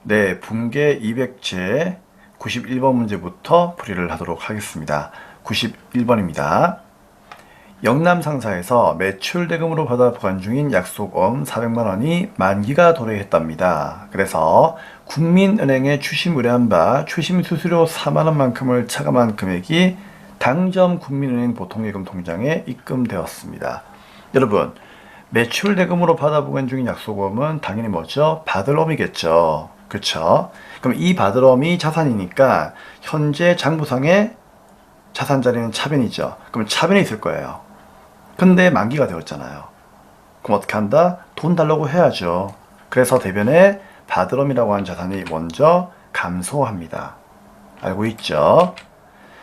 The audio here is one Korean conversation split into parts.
네, 붕괴 200제 91번 문제부터 풀이를 하도록 하겠습니다. 91번입니다. 영남 상사에서 매출 대금으로 받아 보관 중인 약속금 400만 원이 만기가 도래했답니다. 그래서 국민은행에 추심 의뢰한 바 추심 수수료 4만 원만큼을 차감한 금액이 당점 국민은행 보통예금 통장에 입금되었습니다. 여러분, 매출 대금으로 받아 보관 중인 약속금은 당연히 뭐죠? 받을 엄이겠죠. 그쵸? 그럼 이 받을 엄이 자산이니까 현재 장부상에 자산 자리는 차변이죠. 그럼 차변이 있을 거예요. 근데 만기가 되었잖아요. 그럼 어떻게 한다? 돈 달라고 해야죠. 그래서 대변에 받을 엄이라고 하는 자산이 먼저 감소합니다. 알고 있죠?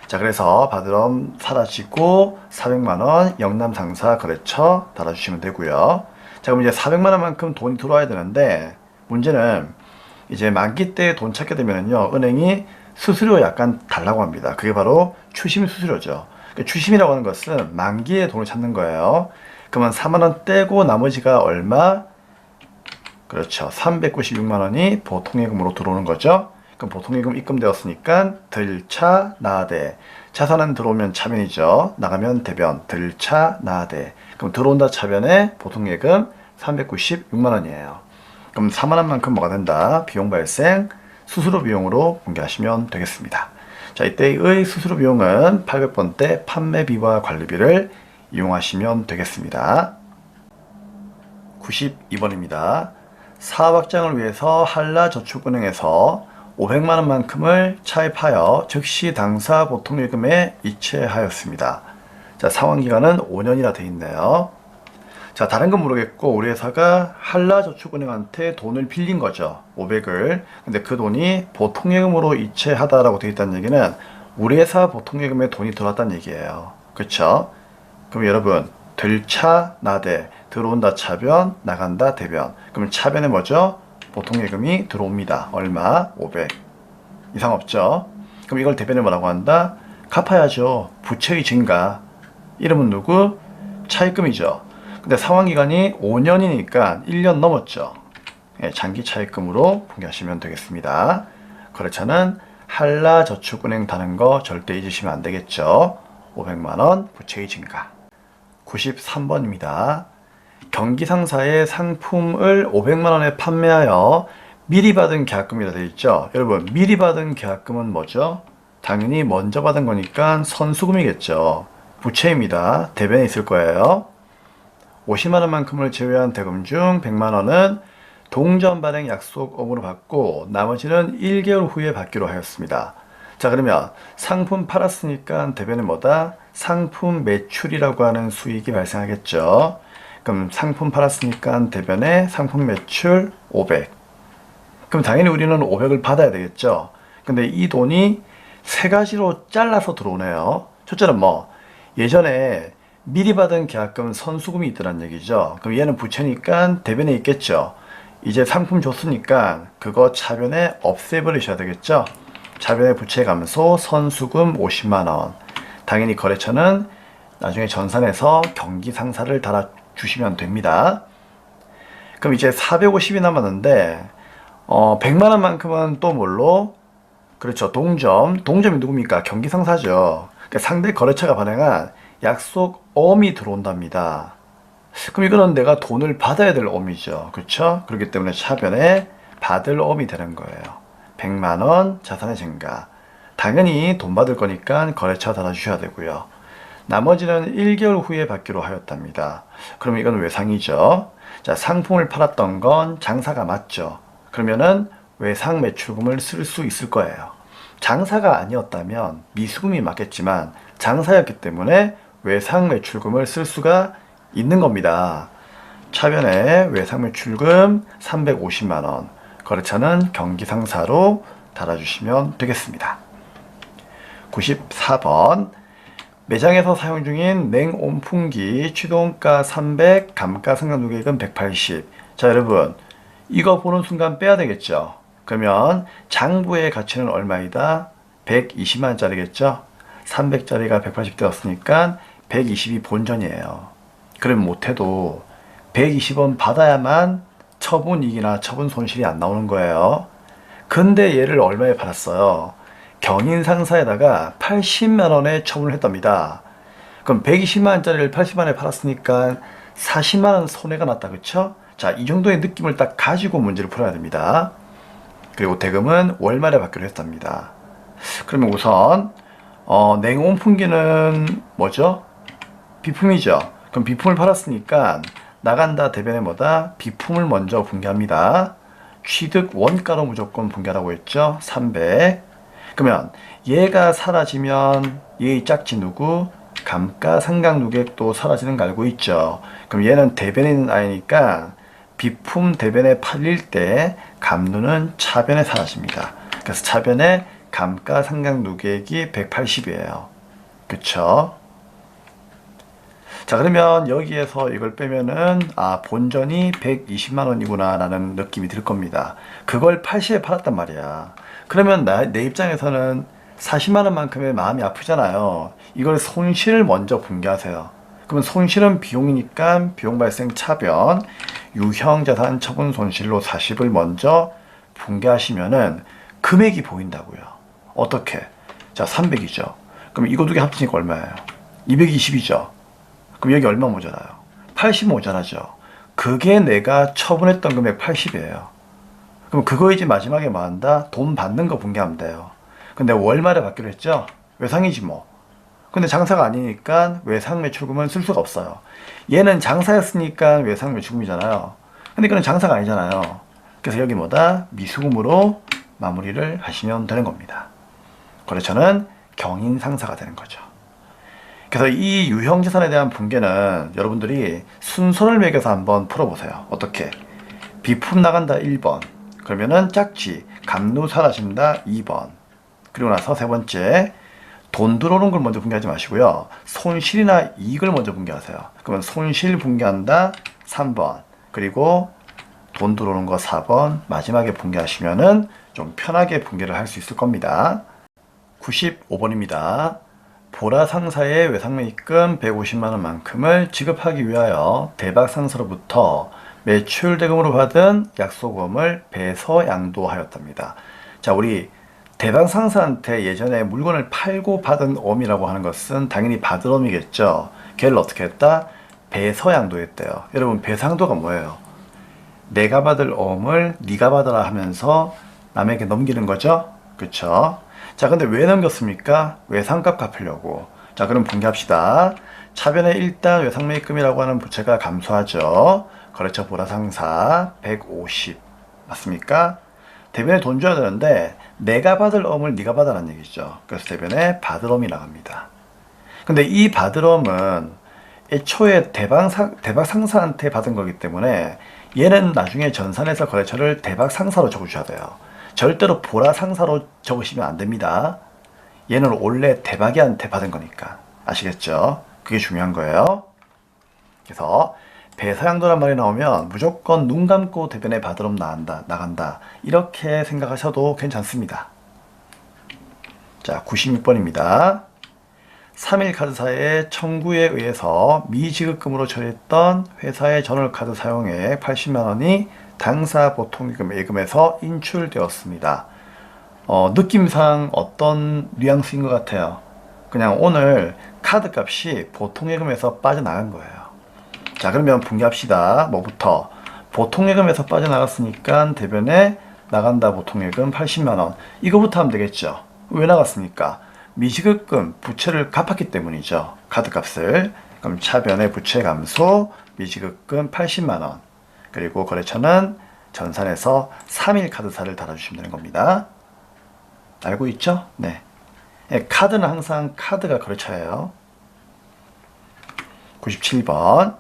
자, 그래서 받을 엄 사라지고 400만 원 영남 상사 거래처 달아주시면 되고요. 자, 그럼 이제 400만 원만큼 돈이 들어와야 되는데 문제는 이제 만기 때 돈 찾게 되면요, 은행이 수수료 약간 달라고 합니다. 그게 바로 추심 수수료죠. 그러니까 추심이라고 하는 것은 만기에 돈을 찾는 거예요. 그러면 4만 원 떼고 나머지가 얼마? 그렇죠. 396만 원이 보통예금으로 들어오는 거죠. 그럼 보통예금 입금되었으니까 들차 나대. 자산은 들어오면 차변이죠. 나가면 대변. 들차 나대. 그럼 들어온다 차변에 보통예금 396만 원이에요. 그럼 4만 원만큼 뭐가 된다? 비용 발생, 수수료 비용으로 공개하시면 되겠습니다. 자, 이때의 수수료 비용은 800번대 판매비와 관리비를 이용하시면 되겠습니다. 92번입니다. 사업 확장을 위해서 한라저축은행에서 500만 원만큼을 차입하여 즉시 당사 보통예금에 이체하였습니다. 자, 상환기간은 5년이라 되어 있네요. 자, 다른 건 모르겠고 우리 회사가 한라저축은행한테 돈을 빌린 거죠. 500을. 근데 그 돈이 보통예금으로 이체하다라고 되어 있다는 얘기는 우리 회사 보통예금에 돈이 들어왔다는 얘기예요. 그쵸? 그럼 여러분, 들차 나대. 들어온다 차변, 나간다 대변. 그럼 차변에 뭐죠? 보통예금이 들어옵니다. 얼마? 500. 이상 없죠? 그럼 이걸 대변에 뭐라고 한다? 갚아야죠. 부채의 증가. 이름은 누구? 차입금이죠. 근데 상환기간이 5년이니까 1년 넘었죠. 예, 장기 차입금으로 공개하시면 되겠습니다. 거래처는 한라저축은행 다는 거 절대 잊으시면 안 되겠죠. 500만 원 부채의 증가. 93번입니다. 경기상사의 상품을 500만 원에 판매하여 미리 받은 계약금이라 되어 있죠. 여러분, 미리 받은 계약금은 뭐죠? 당연히 먼저 받은 거니까 선수금이겠죠. 부채입니다. 대변에 있을 거예요. 50만 원만큼을 제외한 대금 중 100만 원은 동전 발행 약속금으로 받고 나머지는 1개월 후에 받기로 하였습니다. 자, 그러면 상품 팔았으니까 대변에 뭐다? 상품 매출이라고 하는 수익이 발생하겠죠. 그럼 상품 팔았으니까 대변에 상품 매출 500. 그럼 당연히 우리는 500을 받아야 되겠죠. 근데 이 돈이 세 가지로 잘라서 들어오네요. 첫째는 뭐 예전에 미리 받은 계약금 선수금이 있더란 얘기죠. 그럼 얘는 부채니까 대변에 있겠죠. 이제 상품 줬으니까 그거 차변에 없애버리셔야 되겠죠. 차변에 부채 감소 선수금 50만 원. 당연히 거래처는 나중에 전산해서 경기상사를 달아주시면 됩니다. 그럼 이제 450이 남았는데 100만 원만큼은 또 뭘로? 그렇죠. 동점이 누굽니까? 경기상사죠. 그러니까 상대 거래처가 발행한 약속엄이 들어온답니다. 그럼 이거는 내가 돈을 받아야 될 엄이죠. 그렇죠? 그렇기 때문에 차변에 받을 엄이 되는 거예요. 100만 원 자산의 증가. 당연히 돈 받을 거니까 거래처 달아주셔야 되고요. 나머지는 1개월 후에 받기로 하였답니다. 그럼 이건 외상이죠. 자, 상품을 팔았던 건 장사가 맞죠. 그러면은 외상 매출금을 쓸 수 있을 거예요. 장사가 아니었다면 미수금이 맞겠지만 장사였기 때문에 외상 매출금을 쓸 수가 있는 겁니다. 차변에 외상 매출금 350만 원, 거래처는 경기상사로 달아주시면 되겠습니다. 94번 매장에서 사용 중인 냉온풍기 취동가 300, 감가상각누계금 180. 자, 여러분, 이거 보는 순간 빼야 되겠죠. 그러면 장부의 가치는 얼마이다? 120만 원짜리겠죠. 300짜리가 180 되었으니까 120이 본전이에요. 그럼 못해도 120원 받아야만 처분이익이나 처분 손실이 안 나오는 거예요. 근데 얘를 얼마에 팔았어요? 경인 상사에다가 80만 원에 처분을 했답니다. 그럼 120만 원짜리를 80만 원에 팔았으니까 40만 원 손해가 났다. 그쵸? 자, 이 정도의 느낌을 딱 가지고 문제를 풀어야 됩니다. 그리고 대금은 월말에 받기로 했답니다. 그러면 우선 냉온풍기는 뭐죠? 비품이죠. 그럼 비품을 팔았으니까 나간다 대변에 뭐다? 비품을 먼저 분기합니다. 취득 원가로 무조건 분기하라고 했죠. 300. 그러면 얘가 사라지면 얘의 짝지 누구? 감가상각누계도 사라지는 거 알고 있죠. 그럼 얘는 대변에 있는 아이니까 비품 대변에 팔릴 때 감누는 차변에 사라집니다. 그래서 차변에 감가상각누계액이 180이에요. 그쵸? 자, 그러면 여기에서 이걸 빼면은 본전이 120만 원이구나 라는 느낌이 들 겁니다. 그걸 80에 팔았단 말이야. 그러면 내 입장에서는 40만 원만큼의 마음이 아프잖아요. 이걸 손실을 먼저 분기하세요. 그러면 손실은 비용이니까 비용 발생 차변 유형자산 처분 손실로 40을 먼저 분기하시면은 금액이 보인다고요. 어떻게? 자, 300이죠. 그럼 이거 두 개 합치니까 얼마예요? 220이죠. 그럼 여기 얼마 모자라요? 80 모자라죠. 그게 내가 처분했던 금액 80이에요. 그럼 그거 이제 마지막에 뭐 한다? 돈 받는 거 분기하면 돼요. 근데 월말에 받기로 했죠? 외상이지 뭐. 근데 장사가 아니니까 외상 매출금은 쓸 수가 없어요. 얘는 장사였으니까 외상 매출금이잖아요. 근데 이거는 장사가 아니잖아요. 그래서 여기 뭐다? 미수금으로 마무리를 하시면 되는 겁니다. 거래처는 경인상사가 되는 거죠. 그래서 이 유형자산에 대한 분계는 여러분들이 순서를 매겨서 한번 풀어보세요. 어떻게? 비품 나간다 1번. 그러면은 짝지, 감누 사라진다 2번. 그리고 나서 세 번째, 돈 들어오는 걸 먼저 분개하지 마시고요. 손실이나 이익을 먼저 분개하세요. 그러면 손실 분개한다 3번. 그리고 돈 들어오는 거 4번. 마지막에 분개하시면은 좀 편하게 분개를 할 수 있을 겁니다. 95번입니다. 보라 상사의 외상매입금 150만 원만큼을 지급하기 위하여 대박 상사로부터 매출 대금으로 받은 약소금을 배서 양도하였답니다. 자, 우리 대박 상사한테 예전에 물건을 팔고 받은 엄이라고 하는 것은 당연히 받을 엄이겠죠. 걔를 어떻게 했다? 배서 양도했대요. 여러분, 배상도가 뭐예요? 내가 받을 엄을 네가 받아라 하면서 남에게 넘기는 거죠. 그쵸? 자, 근데 왜 넘겼습니까? 외상값 갚으려고. 자, 그럼 분개합시다. 차변에 일단 외상매입금이라고 하는 부채가 감소하죠. 거래처 보라상사 150 맞습니까? 대변에 돈 줘야 되는데 내가 받을 엄을 네가 받아라는 얘기죠. 그래서 대변에 받을 엄이 나갑니다. 근데 이 받을 엄은 애초에 대박 상사한테 받은 거기 때문에 얘는 나중에 전산에서 거래처를 대박 상사로 적으셔야 돼요. 절대로 보라 상사로 적으시면 안 됩니다. 얘는 원래 대박이한테 받은 거니까. 아시겠죠? 그게 중요한 거예요. 그래서 배서양도란 말이 나오면 무조건 눈 감고 대변에 받으럼 나간다. 이렇게 생각하셔도 괜찮습니다. 자, 96번입니다. 3일 카드사의 청구에 의해서 미지급금으로 처리했던 회사의 전월카드 사용액 80만 원이 당사 보통예금 예금에서 인출되었습니다. 느낌상 어떤 뉘앙스인 것 같아요? 그냥 오늘 카드값이 보통예금에서 빠져나간 거예요. 자, 그러면 분개합시다. 뭐부터? 보통예금에서 빠져나갔으니까 대변에 나간다 보통예금 80만 원. 이거부터 하면 되겠죠. 왜 나갔습니까? 미지급금 부채를 갚았기 때문이죠. 카드값을. 그럼 차변에 부채 감소, 미지급금 80만 원. 그리고 거래처는 전산에서 3일 카드사를 달아주시면 되는 겁니다. 알고 있죠? 네. 카드는 항상 카드가 거래처예요. 97번.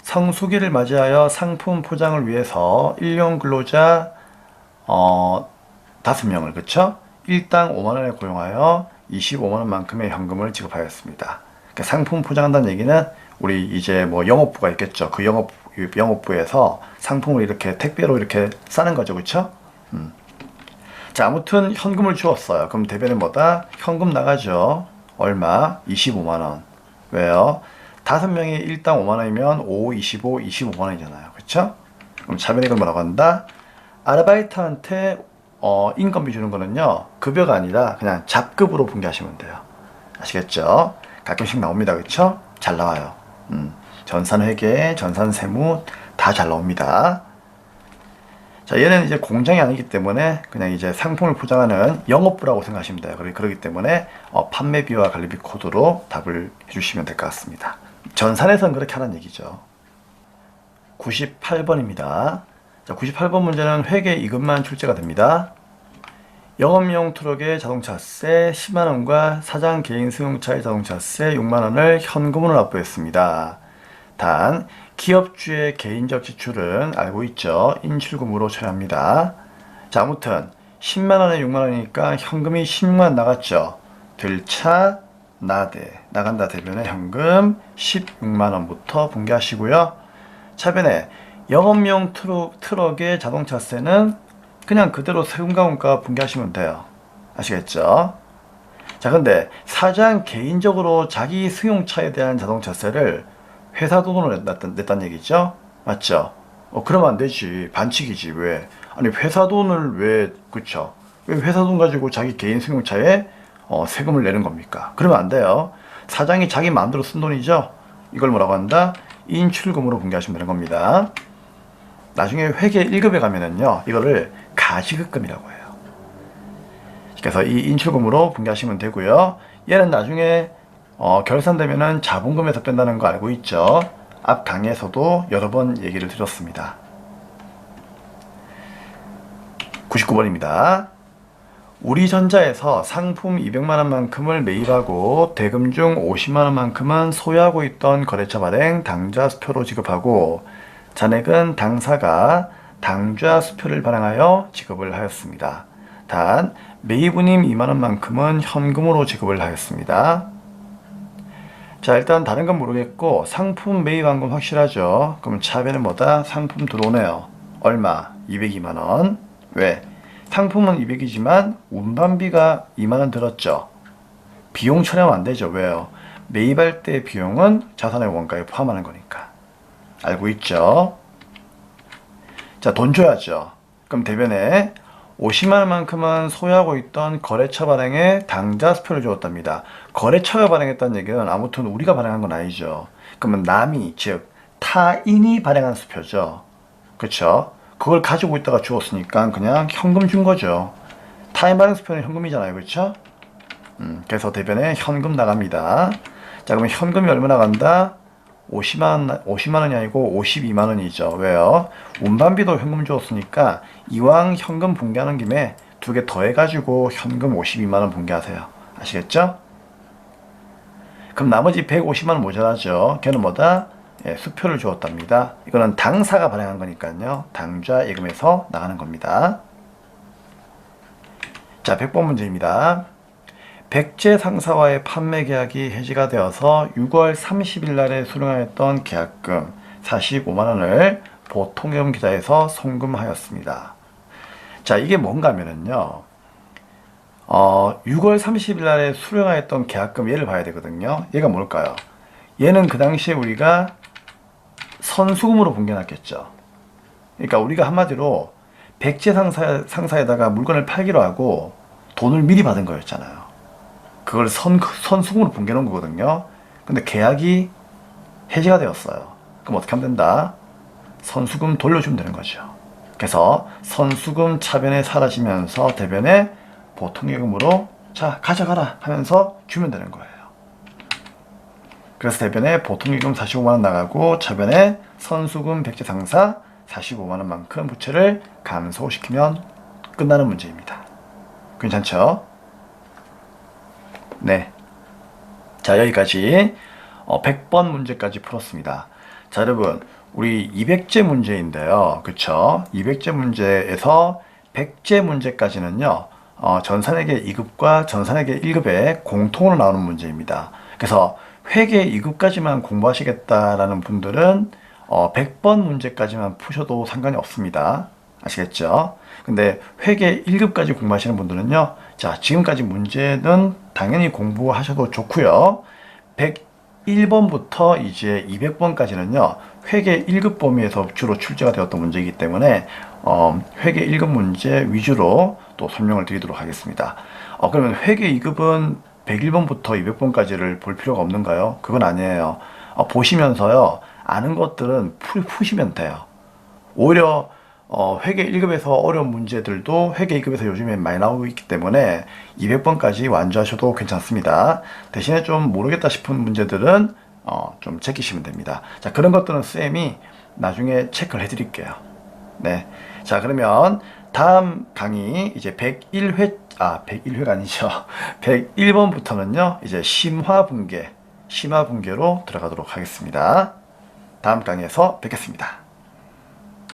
성수기를 맞이하여 상품 포장을 위해서 일용 근로자 5명을 그쵸? 일당 5만원에 고용하여 25만원만큼의 현금을 지급하였습니다. 그러니까 상품 포장한다는 얘기는 우리 이제 뭐 영업부가 있겠죠. 그 영업부에서 상품을 이렇게 택배로 이렇게 싸는 거죠. 그쵸? 자, 아무튼 현금을 주었어요. 그럼 대변에 뭐다? 현금 나가죠. 얼마? 25만원. 왜요? 5명이 일당 5만원이면 5, 25, 25만원이잖아요. 그쵸? 그럼 차변액을 뭐라고 한다? 아르바이트한테 인건비 주는 거는요, 급여가 아니라 그냥 잡급으로 분개하시면 돼요. 아시겠죠? 가끔씩 나옵니다. 그쵸? 잘 나와요. 전산회계, 전산세무 다 잘 나옵니다. 자, 얘는 이제 공장이 아니기 때문에 그냥 이제 상품을 포장하는 영업부라고 생각하시면 돼요. 그렇기 때문에 판매비와 관리비 코드로 답을 해주시면 될 것 같습니다. 전산에서는 그렇게 하라는 얘기죠. 98번입니다. 자, 98번 문제는 회계 이급만 출제가 됩니다. 영업용 트럭의 자동차세 10만원과 사장 개인 승용차의 자동차세 6만원을 현금으로 납부했습니다. 단 기업주의 개인적 지출은 알고 있죠. 인출금으로 처리합니다. 자, 아무튼 10만원에 6만원이니까 현금이 16만원 나갔죠. 들차 나대 나간다 대변에 현금 16만원부터 분개하시고요. 차변에 영업용 트럭의 자동차세는 그냥 그대로 세금과원가 분개하시면 돼요. 아시겠죠? 자, 근데 사장 개인적으로 자기 승용차에 대한 자동차세를 회사 돈으로 냈다는 얘기죠? 맞죠? 그러면 안 되지. 반칙이지. 왜? 아니, 회사 돈을 왜, 그쵸? 왜 회사 돈 가지고 자기 개인 승용차에 세금을 내는 겁니까? 그러면 안 돼요. 사장이 자기 마음대로 쓴 돈이죠? 이걸 뭐라고 한다? 인출금으로 분개하시면 되는 겁니다. 나중에 회계 1급에 가면은요, 이거를 가지급금이라고 해요. 그래서 이 인출금으로 분개하시면 되고요. 얘는 나중에 결산되면은 자본금에서 뺀다는 거 알고 있죠? 앞 강의에서도 여러 번 얘기를 드렸습니다. 99번입니다. 우리전자에서 상품 200만원만큼을 매입하고 대금 중 50만원만큼은 소유하고 있던 거래처 발행 당좌 수표로 지급하고 잔액은 당사가 당좌 수표를 발행하여 지급을 하였습니다. 단 매입운임 2만원만큼은 현금으로 지급을 하였습니다. 자, 일단 다른 건 모르겠고 상품 매입한 건 확실하죠. 그럼 차변은 뭐다? 상품 들어오네요. 얼마? 202만원. 왜? 상품은 200이지만 운반비가 2만원 들었죠. 비용 처리하면 안 되죠. 왜요? 매입할 때 비용은 자산의 원가에 포함하는 거니까. 알고 있죠? 자, 돈 줘야죠. 그럼 대변에 50만원만큼은 소유하고 있던 거래처 발행에 당좌 수표를 주었답니다. 거래처가 발행했다는 얘기는 아무튼 우리가 발행한 건 아니죠. 그러면 남이, 즉 타인이 발행한 수표죠. 그쵸? 그걸 가지고 있다가 주었으니까 그냥 현금 준 거죠. 타인 발행 수표는 현금이잖아요. 그쵸? 그래서 대변에 현금 나갑니다. 자, 그러면 현금이 얼마 나간다? 50만원이 아니고 52만원이죠. 왜요? 운반비도 현금 주었으니까 이왕 현금 분개하는 김에 두 개 더해가지고 현금 52만원 분개하세요. 아시겠죠? 그럼 나머지 150만원 모자라죠. 걔는 뭐다? 예, 수표를 주었답니다. 이거는 당사가 발행한 거니까요. 당좌 예금에서 나가는 겁니다. 자, 100번 문제입니다. 백제 상사와의 판매 계약이 해지가 되어서 6월 30일 날에 수령하였던 계약금 45만원을 보통예금 계좌에서 송금하였습니다. 자, 이게 뭔가 하면은요, 6월 30일 날에 수령하였던 계약금 얘를 봐야 되거든요. 얘가 뭘까요? 얘는 그 당시에 우리가 선수금으로 분개놨겠죠. 그러니까 우리가 한마디로 백제 상사에다가 물건을 팔기로 하고 돈을 미리 받은 거였잖아요. 그걸 선수금으로 분개놓은 거거든요. 근데 계약이 해지가 되었어요. 그럼 어떻게 하면 된다? 선수금 돌려주면 되는 거죠. 그래서 선수금 차변에 사라지면서 대변에 보통예금으로 자, 가져가라 하면서 주면 되는 거예요. 그래서 대변에 보통예금 45만원 나가고 차변에 선수금 백제상사 45만원만큼 부채를 감소시키면 끝나는 문제입니다. 괜찮죠? 네. 자, 여기까지 100번 문제까지 풀었습니다. 자, 여러분, 우리 200제 문제인데요. 그쵸? 200제 문제에서 100제 문제까지는요, 전산회계 2급과 전산회계 1급에 공통으로 나오는 문제입니다. 그래서 회계 2급까지만 공부하시겠다라는 분들은 100번 문제까지만 푸셔도 상관이 없습니다. 아시겠죠? 근데 회계 1급까지 공부하시는 분들은요, 자, 지금까지 문제는 당연히 공부하셔도 좋고요. 101번부터 이제 200번까지는요, 회계 1급 범위에서 주로 출제가 되었던 문제이기 때문에 회계 1급 문제 위주로 또 설명을 드리도록 하겠습니다. 그러면 회계 2급은 101번부터 200번까지를 볼 필요가 없는가요? 그건 아니에요. 보시면서요, 아는 것들은 푸시면 돼요. 오히려 회계 1급에서 어려운 문제들도 회계 2급에서 요즘에 많이 나오고 있기 때문에 200번까지 완주하셔도 괜찮습니다. 대신에 좀 모르겠다 싶은 문제들은 좀 제끼시면 됩니다. 자, 그런 것들은 쌤이 나중에 체크를 해드릴게요. 네. 자, 그러면 다음 강의 이제 101회가 아니죠. 101번부터는요, 이제 심화분계로 들어가도록 하겠습니다. 다음 강의에서 뵙겠습니다.